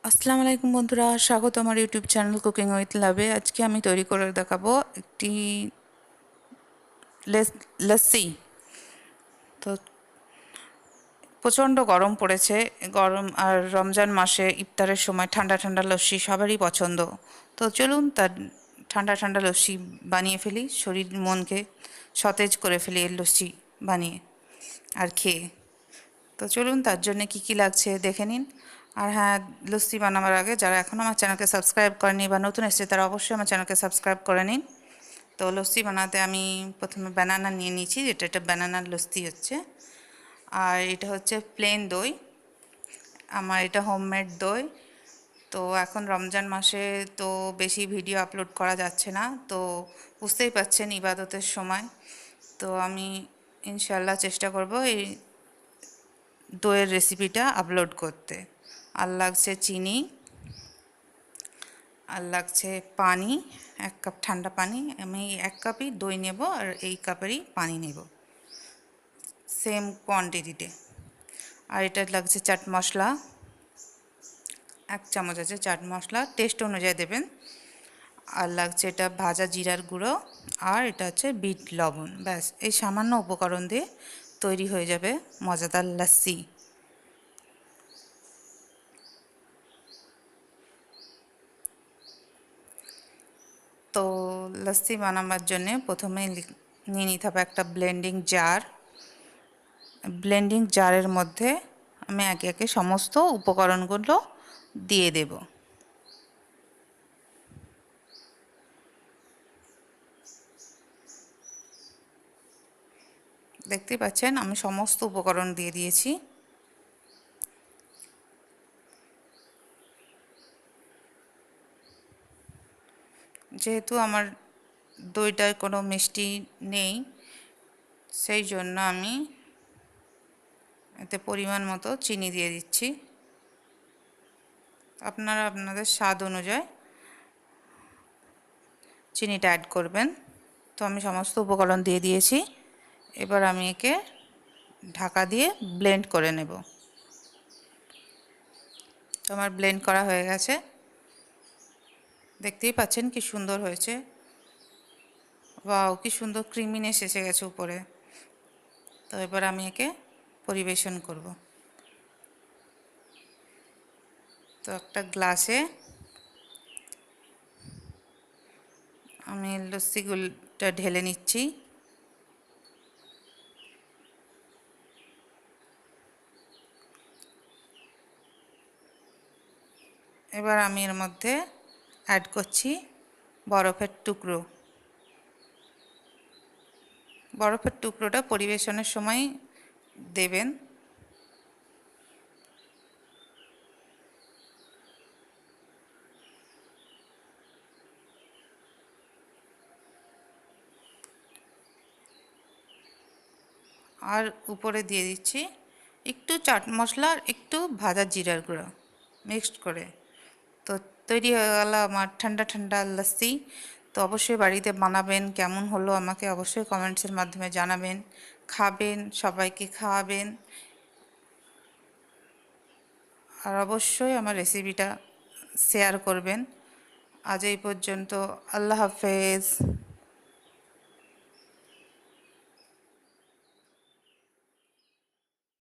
আসসালামু আলাইকুম বন্ধুরা, স্বাগত আমার ইউটিউব চ্যানেল কুকিং উইথ লাভে। আজকে আমি তৈরি করে দেখাবো একটি লস্যি। তো প্রচণ্ড গরম পড়েছে, গরম আর রমজান মাসে ইফতারের সময় ঠান্ডা ঠান্ডা লস্যি সবারই পছন্দ। তো চলুন তার ঠান্ডা ঠান্ডা লস্যি বানিয়ে ফেলি, শরীর মনকে সতেজ করে ফেলি এই লস্যি বানিয়ে আর খেয়ে। তো চলুন তার জন্য কি কি লাগছে দেখে নিন। আর হ্যাঁ, লস্যি বানাবার আগে যারা এখনও আমার চ্যানেলকে সাবস্ক্রাইব করেনি বা নতুন এসেছে তারা অবশ্যই আমার চ্যানেলকে সাবস্ক্রাইব করে নিন। তো লস্যি বানাতে আমি প্রথমে ব্যানানা নিয়ে নিয়েছি, এটা ব্যানানার লস্যি হচ্ছে। আর এটা হচ্ছে প্লেন দই, আমার এটা হোমমেড দই। তো এখন রমজান মাসে তো বেশি ভিডিও আপলোড করা যাচ্ছে না, তো বুঝতেই পারছেন ইবাদতের সময়। তো আমি ইনশাল্লাহ চেষ্টা করব এই দইয়ের রেসিপিটা আপলোড করতে। আর লাগছে চিনি, আর লাগছে পানি, 1 কাপ ঠান্ডা পানি। আমি 1 কাপই দই নেব আর এই কাপেরই পানি নেব, সেম কোয়ান্টিটিতে। আর এটা লাগছে চাট মশলা, 1 চামচ আছে চাট মশলা, টেস্ট অনুযায়ী দেবেন। আর লাগছে এটা ভাজা জিরার গুঁড়ো, আর এটা হচ্ছে বিট লবণ। ব্যাস, এই সামান্য উপকরণ দিয়ে তৈরি হয়ে যাবে মজাদার লস্যি। তো লস্যি বানাবার জন্যে প্রথমে নিয়ে নিতে হবে একটা ব্লেন্ডিং জারের মধ্যে আমি একে একে সমস্ত উপকরণগুলো দিয়ে দেব। দেখতে পাচ্ছেন আমি সমস্ত উপকরণ দিয়ে দিয়েছি। যেহেতু আমার দইটায় কোনো মিষ্টি নেই, সেই জন্য আমি এতে পরিমাণ মতো চিনি দিয়ে দিচ্ছি। আপনারা আপনাদের স্বাদ অনুযায়ী চিনিটা অ্যাড করবেন। তো আমি সমস্ত উপকরণ দিয়ে দিয়েছি, এবার আমি একে ঢাকা দিয়ে ব্লেন্ড করে নেব। তো আমার ব্লেন্ড করা হয়ে গেছে, দেখতেই পাচ্ছেন কি সুন্দর হয়েছে। ওয়াও, কি সুন্দর ক্রিমিনেস এসে গেছে উপরে। তো এবার আমি একে পরিবেশন করব। তো একটা গ্লাসে আমি লস্যিগুলোটা ঢেলে নিচ্ছি। এবার আমি এর মধ্যে অ্যাড করছি বরফের টুকরো। বরফের টুকরোটা পরিবেশনের সময় দেবেন। আর উপরে দিয়ে দিচ্ছি একটু চাট মশলা আর একটু ভাজা জিরার গুঁড়ো মিক্সড করে। তো তৈরি হয়ে গেল আমার ঠান্ডা ঠান্ডা লস্যি। তো অবশ্যই বাড়িতে বানাবেন, কেমন হলো আমাকে অবশ্যই কমেন্টসের মাধ্যমে জানাবেন। খাবেন, সবাইকে খাওয়াবেন, আর অবশ্যই আমার রেসিপিটা শেয়ার করবেন। আজ এই পর্যন্ত, আল্লাহ হাফেজ।